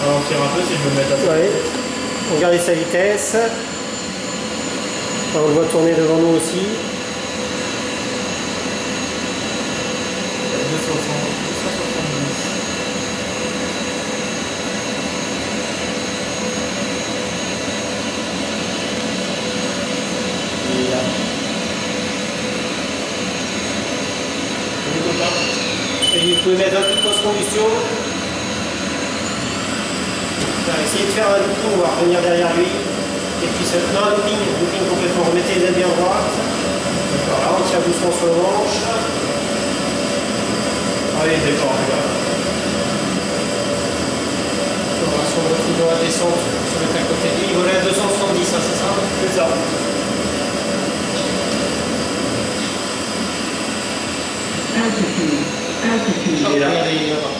ralentir un peu si je me mets à sa Ouais. vitesse. Regardez sa vitesse. On le voit tourner devant nous aussi. 270. Et là. Et vous pouvez mettre un peu de post-combustion. Essayez de faire un looping, on va revenir derrière lui. Et puis, non, un looping complètement. Remettez les ailes bien droites. D'accord, là, on tire doucement sur le manche. Ah oui, d'accord. On va sur le trou dans la descente, se mettre à côté de lui. Il volait à 270, hein, c'est ça? C'est ça. Ah, Et là. regardez, il est là-bas.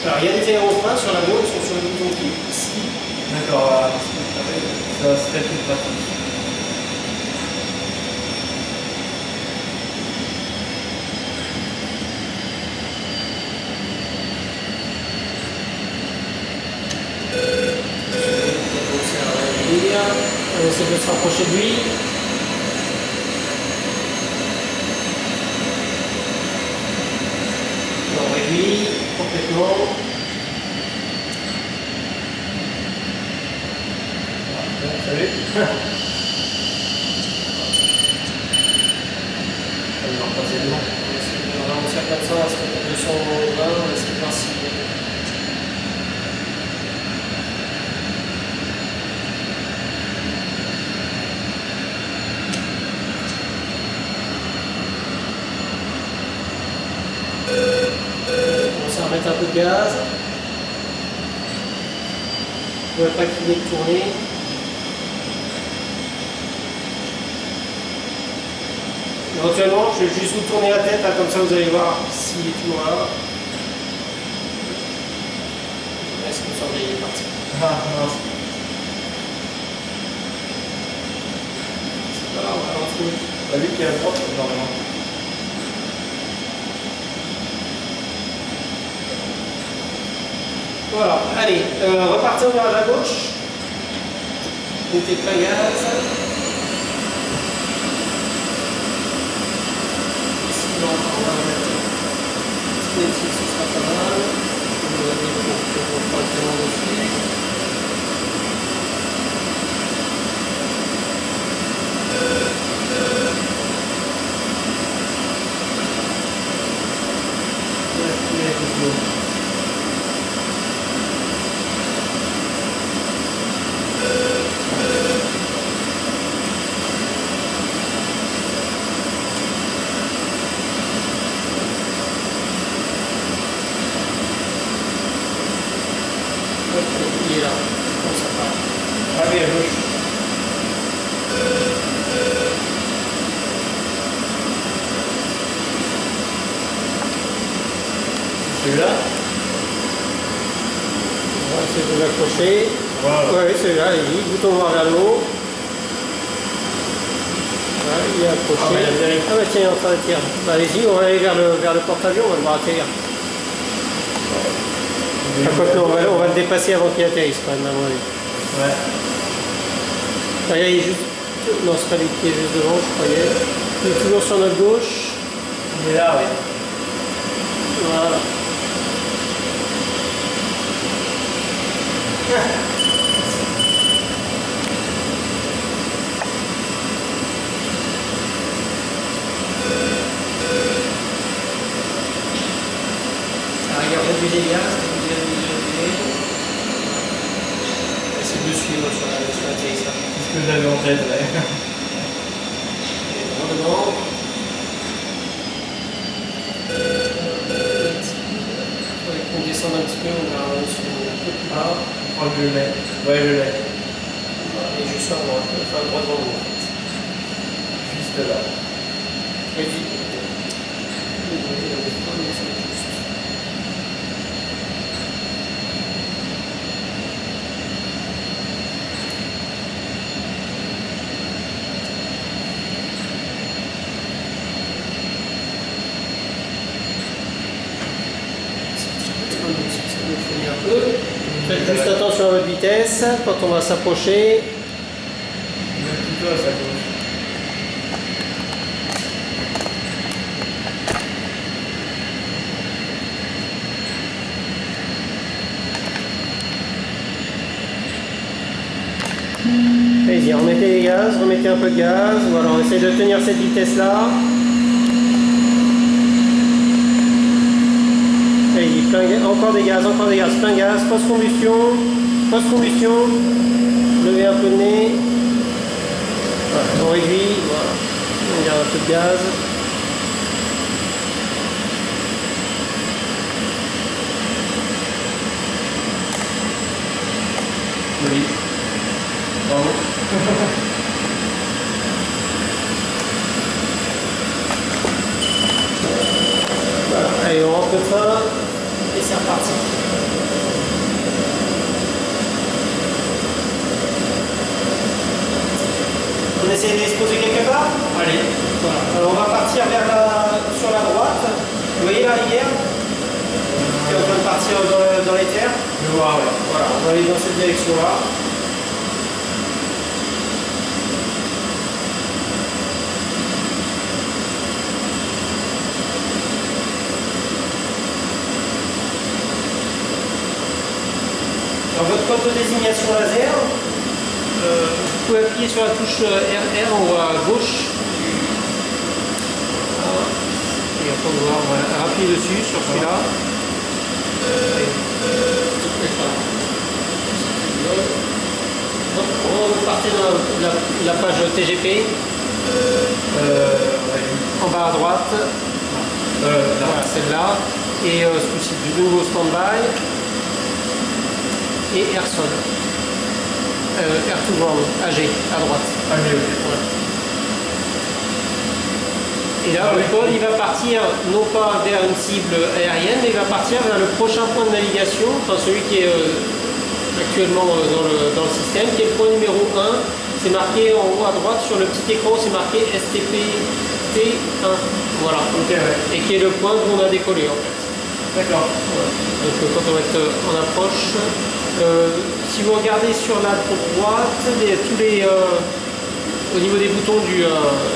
Alors, il y a des aéroplanes sur l'avion, ils sont sur le bouton qui est ici. D'accord, ça serait plus pratique. On essaie de se rapprocher de lui. On réduit complètement. Salut. Ça va repasser devant. On va ralentir comme ça, on va se mettre à 220, on va essayer de voir si... On va remettre un peu de gaz. On ne va pas qu'il ait tourné. Éventuellement, je vais juste vous tourner la tête, hein, comme ça vous allez voir s'il est toujours là. Est-ce que vous semblez qu'il est parti? Ah, mince. C'est pas grave, on va retrouver. Bah, lui qui est à droite, normalement. Voilà, allez, repartez au virage à gauche. Mettez plein gaz. Ici, on va mettre ce sera pas mal. On va mettre correctement dessus. Il est là, comme ça part. Ah oui, à gauche. Celui-là. On va essayer de l'accrocher. Voilà. Oui, celui-là, allez-y, bouton noir vers le haut. Voilà, il est accroché. Ah, mais il atterrit. Ah, bah tiens, il est en train d'atterrir. Bah, allez-y, on va aller vers le porte-avions, on va le voir atterrir. Enfin, quoique, on va le dépasser avant qu'il atterrisse, quand même, à mon avis. Ouais. Ah, il est juste... Non, c'est pas lui qui est juste devant, je croyais. Il est toujours sur notre gauche. Il est là, oui. Voilà. Alors, il y a réduit les gaz, essayez de le suivre sur l'atterrissage. C'est ce que j'avais en tête, ouais. Et devant. Il faudrait qu'on descende un petit peu, on va sur un peu plus bas. Je crois que je l'ai. Ouais, je l'ai. Et juste sur la droite, enfin droit devant nous en fait. Juste là. Réduit. Faites juste attention à votre vitesse quand on va s'approcher. Plutôt à sa gauche. Allez-y, remettez les gaz, remettez un peu de gaz. Voilà, on essaie de tenir cette vitesse-là. Allez-y, encore des gaz, plein gaz, post-combustion, levez un peu le nez. Voilà, on réduit, voilà. On garde un peu de gaz. Oui. Bravo. Voilà, allez, on rentre le train et c'est reparti. On essaie de se poser quelque part. Allez. Voilà. Alors on va partir sur la droite. Vous voyez la rivière qui est en train de partir dans les terres. Je vois, ouais. Voilà, on va aller dans cette direction-là. Dans votre code de désignation laser, vous pouvez appuyer sur la touche RR en haut à gauche. Voilà. Et on peut voir, voilà, appuyez dessus sur celui-là. On partait dans la page TGP. En bas à droite. Voilà, celle-là. Et ce coup-ci, du nouveau stand-by. Et Airson. Air to Ground, AG, à droite. AG, ok. Ouais. Et là, le code, il va partir non pas vers une cible aérienne, mais il va partir vers le prochain point de navigation, enfin celui qui est actuellement dans le système, qui est le point numéro 1. C'est marqué en haut à droite sur le petit écran, c'est marqué STP-T1. Voilà. Ok, ouais. Et qui est le point d'où on a décollé en fait. D'accord. Voilà. Donc quand on va être en approche, si vous regardez sur la droite, au niveau des boutons du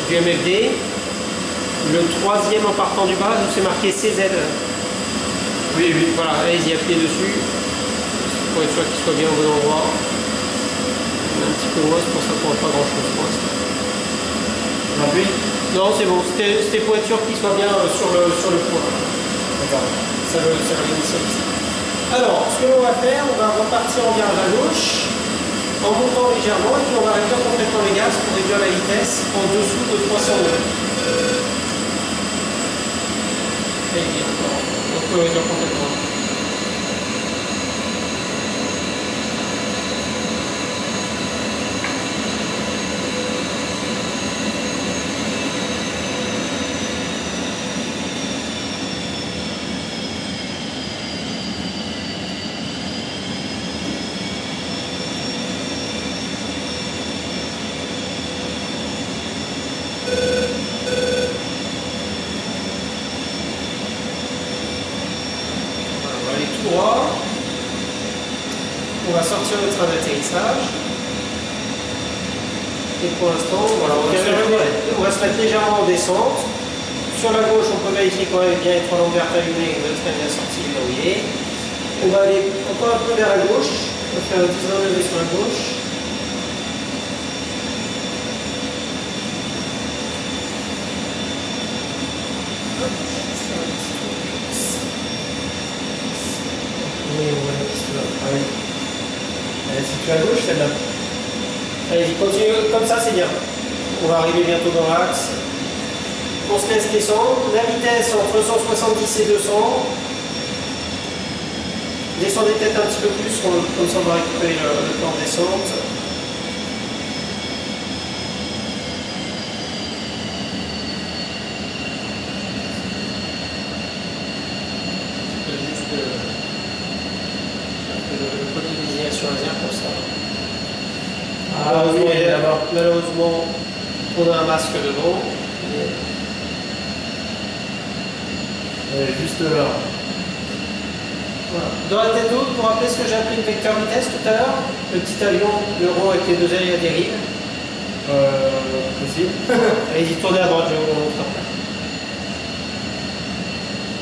MFD, le troisième en partant du bas, c'est marqué CZ. Oui, oui. Voilà, allez-y, appuyez dessus pour être sûr qu'il soit bien au bon endroit. Un petit peu loin, c'est pour ça qu'on voit pas grand chose pour l'instant. J'appuie. Non, c'est bon, c'était pour être sûr qu'il soit bien sur le point. D'accord. Ça l'initialise. Alors, ce que l'on va faire, on va repartir en virage à gauche, en montant légèrement, et puis on va réduire complètement les gaz pour réduire la vitesse en dessous de 300 nœuds. Et encore, on peut réduire complètement. On va sortir le train d'atterrissage. Et pour l'instant, voilà, on va se mettre légèrement en descente. Sur la gauche, on peut vérifier qu'on est bien étoile en vert allumé et que le train est bien sorti verrouillé. On va aller encore un peu vers la gauche. On va faire un 19 degrés sur la gauche. Oui, on va la piste là. Ah oui. Elle est située à gauche, celle-là. Allez-y, continuez comme ça, c'est bien. On va arriver bientôt dans l'axe. On se laisse descendre. La vitesse entre 170 et 200. Descendez peut-être un petit peu plus, comme ça on va récupérer le temps de descente. Le code de désignation laser pour ça. Ah oui, elle est là-bas. Malheureusement, on a un masque devant. Elle est juste là. Voilà. Dans la tête d'eau, pour rappeler ce que j'ai appelé le vecteur vitesse tout à l'heure, le petit avion, le rond avec les deux ailes à dérive. Possible. Allez-y, tournez à droite, je vais vous montrer après.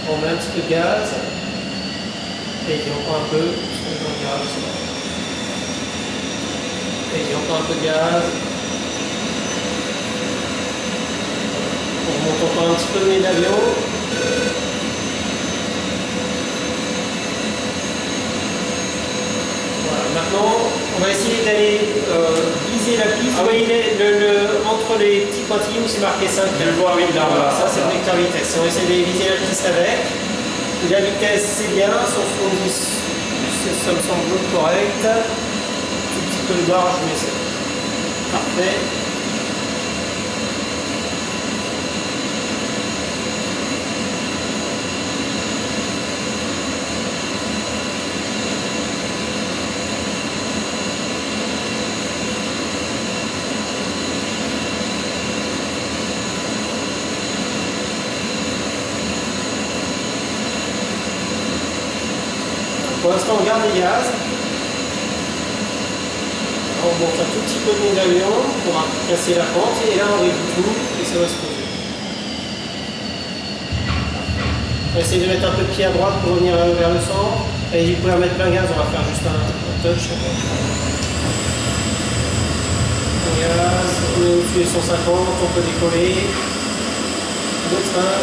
On met un petit peu de gaz. Et encore un peu. Et encore un peu de gaz. On remonte encore un petit peu le nez d'avion. Voilà, maintenant, on va essayer d'aller viser la piste. Vous voyez entre les petits pointillés où c'est marqué 5. Je le vois, oui, là. Voilà, ça c'est le vecteur vitesse. On va essayer d'aller viser la piste avec. La vitesse c'est bien, ça me semble correct. Un tout petit peu de barge, mais c'est parfait. Pour l'instant, on garde les gaz. On monte un tout petit peu de nez d'avion pour casser la pente et là on réduit tout et ça va se poser. On va essayer de mettre un peu de pied à droite pour revenir vers le centre. Et vous pouvez remettre plein gaz, on va faire juste un touch. Gaz, on est au-dessus des 150, on peut décoller. Le train.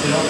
C'est lent.